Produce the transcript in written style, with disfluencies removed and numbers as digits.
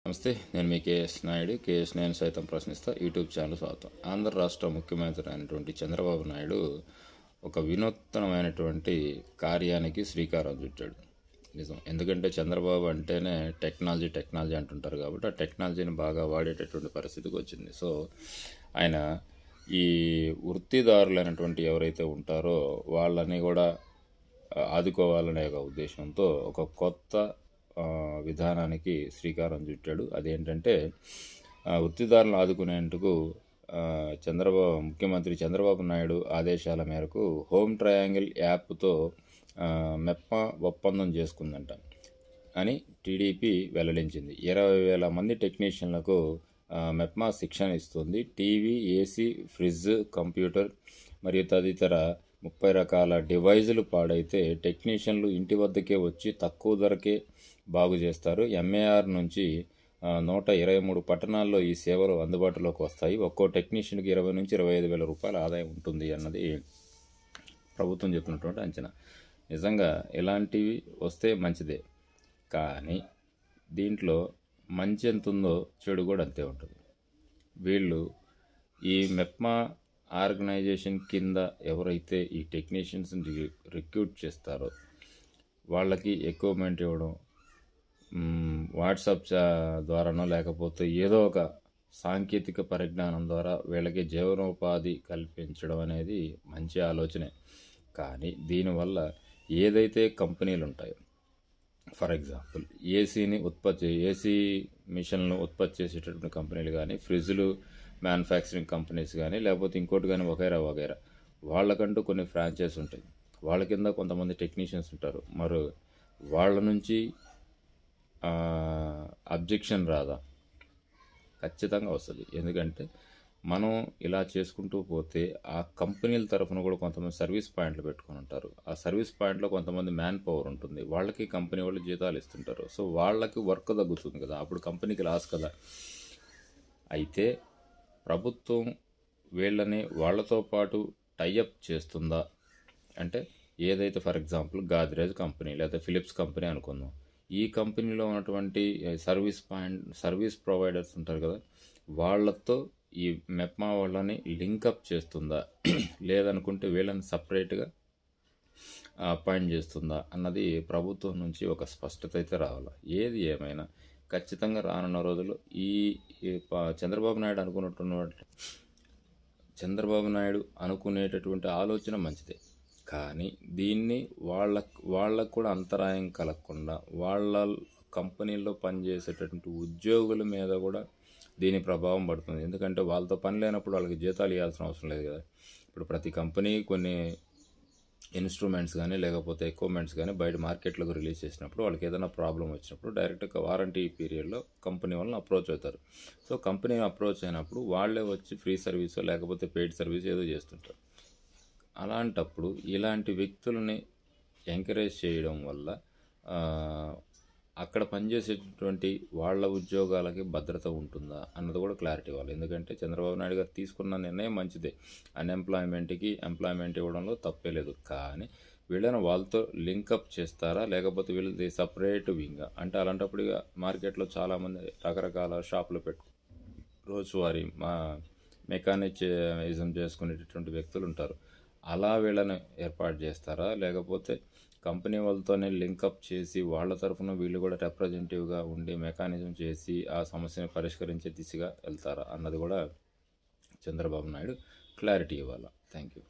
నమస్తే, నేను మీ KS Naidu. KS నేను సైతం ప్రశ్నిస్తా యూట్యూబ్ ఛానల్ స్వాగతం. ఆంధ్ర రాష్ట్ర ముఖ్యమంత్రి అయినటువంటి చంద్రబాబు నాయుడు ఒక వినూత్నమైనటువంటి కార్యానికి శ్రీకారం చుట్టాడు. నిజం, ఎందుకంటే చంద్రబాబు అంటేనే టెక్నాలజీ అంటుంటారు కాబట్టి ఆ టెక్నాలజీని బాగా వాడేటటువంటి పరిస్థితికి వచ్చింది. సో ఆయన ఈ వృత్తిదారులైనటువంటి ఎవరైతే ఉంటారో వాళ్ళని కూడా ఆదుకోవాలనే ఒక ఉద్దేశంతో ఒక కొత్త విధానానికి శ్రీకారం చుట్టాడు. అదేంటంటే వృత్తిదారులను ఆదుకునేందుకు ముఖ్యమంత్రి చంద్రబాబు నాయుడు ఆదేశాల మేరకు హోమ్ ట్రయాంగిల్ యాప్తో మెప్మా ఒప్పందం చేసుకుందంట అని టీడీపీ వెల్లడించింది. 20,000 మంది టెక్నీషియన్లకు మెప్మా శిక్షణ ఇస్తుంది. టీవీ, ఏసీ, ఫ్రిడ్జ్, కంప్యూటర్ మరియు తదితర 30 రకాల డివైజులు పాడైతే టెక్నీషియన్లు ఇంటి వద్దకే వచ్చి తక్కువ ధరకే బాగు చేస్తారు. ఎంఏఆర్ నుంచి 123 పట్టణాల్లో ఈ సేవలు అందుబాటులోకి వస్తాయి. ఒక్కో టెక్నీషియన్కి 20 నుంచి 25 వేల రూపాయల ఆదాయం ఉంటుంది అన్నది ప్రభుత్వం చెప్పినటువంటి అంచనా. నిజంగా ఇలాంటివి వస్తే మంచిదే, కానీ దీంట్లో మంచి ఎంత ఉందో చెడు కూడా అంతే ఉంటుంది. వీళ్ళు ఈ మెప్మా ఆర్గనైజేషన్ కింద ఎవరైతే ఈ టెక్నీషియన్స్ని రిక్రూట్ చేస్తారో వాళ్ళకి ఎక్విప్మెంట్ ఇవ్వడం, వాట్సాప్ ద్వారానో లేకపోతే ఏదో ఒక సాంకేతిక పరిజ్ఞానం ద్వారా వీళ్ళకి జీవనోపాధి కల్పించడం అనేది మంచి ఆలోచనే. కానీ దీనివల్ల ఏదైతే కంపెనీలు ఉంటాయో, ఫర్ ఎగ్జాంపుల్ ఏసీ మిషన్లను ఉత్పత్తి చేసేటటువంటి కంపెనీలు కానీ, ఫ్రిడ్జ్లు మ్యానుఫ్యాక్చరింగ్ కంపెనీస్ కానీ, లేకపోతే ఇంకోటి కానీ వగైరా వాళ్ళకంటూ కొన్ని ఫ్రాంచైజ్ ఉంటాయి. వాళ్ళ కింద కొంతమంది టెక్నీషియన్స్ ఉంటారు. మరి వాళ్ళ నుంచి అబ్జెక్షన్ రాదా? ఖచ్చితంగా వస్తుంది. ఎందుకంటే మనం ఇలా చేసుకుంటూ పోతే ఆ కంపెనీల తరఫున కూడా కొంతమంది సర్వీస్ పాయింట్లు పెట్టుకొని ఉంటారు. ఆ సర్వీస్ పాయింట్లో కొంతమంది మ్యాన్ పవర్ ఉంటుంది. వాళ్ళకి కంపెనీ వాళ్ళు జీతాలు ఇస్తుంటారు. సో వాళ్ళకి వర్క్ తగ్గుతుంది కదా, అప్పుడు కంపెనీకి లాస్ కదా. అయితే ప్రభుత్వం వీళ్ళని వాళ్ళతో పాటు టైఅప్ చేస్తుందా అంటే, ఏదైతే ఫర్ ఎగ్జాంపుల్ గాద్రేజ్ కంపెనీ లేదా ఫిలిప్స్ కంపెనీ అనుకుందాం, ఈ కంపెనీలో ఉన్నటువంటి సర్వీస్ ప్రొవైడర్స్ ఉంటారు కదా, వాళ్ళతో ఈ మెప్మా వాళ్ళని లింకప్ చేస్తుందా లేదనుకుంటే వీళ్ళని సపరేట్గా అపాయింట్ చేస్తుందా అన్నది ప్రభుత్వం నుంచి ఒక స్పష్టత అయితే రావాలి. ఏది ఏమైనా ఖచ్చితంగా రానున్న రోజుల్లో ఈ చంద్రబాబు నాయుడు అనుకునేటటువంటి ఆలోచన మంచిదే, కానీ దీన్ని వాళ్ళకు కూడా అంతరాయం కలగకుండా వాళ్ళ కంపెనీల్లో పనిచేసేటటువంటి ఉద్యోగుల మీద కూడా దీని ప్రభావం పడుతుంది. ఎందుకంటే వాళ్ళతో పని లేనప్పుడు వాళ్ళకి జీతాలు ఇవ్వాల్సిన అవసరం లేదు కదా. ఇప్పుడు ప్రతి కంపెనీ కొన్ని ఇన్స్ట్రుమెంట్స్ కానీ లేకపోతే ఎక్విప్మెంట్స్ కానీ బయట మార్కెట్లోకి రిలీజ్ చేసినప్పుడు వాళ్ళకి ఏదైనా ప్రాబ్లం వచ్చినప్పుడు డైరెక్ట్గా వారంటీ పీరియడ్లో కంపెనీ వాళ్ళని అప్రోచ్ అవుతారు. సో కంపెనీ అప్రోచ్ అయినప్పుడు వాళ్ళే వచ్చి ఫ్రీ సర్వీస్ లేకపోతే పెయిడ్ సర్వీస్ ఏదో చేస్తుంటారు. అలాంటప్పుడు ఇలాంటి వ్యక్తులని ఎంకరేజ్ చేయడం వల్ల అక్కడ పనిచేసేటటువంటి వాళ్ళ ఉద్యోగాలకి భద్రత ఉంటుందా అన్నది కూడా క్లారిటీ ఇవ్వాలి. ఎందుకంటే చంద్రబాబు నాయుడు గారు తీసుకున్న నిర్ణయం మంచిదే, అన్ఎంప్లాయ్మెంట్కి ఎంప్లాయ్మెంట్ ఇవ్వడంలో తప్పే లేదు. కానీ వీళ్ళని వాళ్ళతో లింకప్ చేస్తారా లేకపోతే వీళ్ళది సపరేట్ వింగ్ అంటే, అలాంటప్పుడు ఇక మార్కెట్లో చాలామంది రకరకాల షాపులు రోజువారీ మెకానిజం చేసుకునేటటువంటి వ్యక్తులు ఉంటారు. అలా వీళ్ళని ఏర్పాటు చేస్తారా లేకపోతే కంపెనీ వాళ్ళతోనే లింకప్ చేసి వాళ్ళ తరఫున వీళ్ళు కూడా రిప్రజెంటేటివ్గా ఉండి మెకానిజం చేసి ఆ సమస్యను పరిష్కరించే దిశగా వెళ్తారా అన్నది కూడా చంద్రబాబు నాయుడు క్లారిటీ ఇవ్వాలి. Thank you.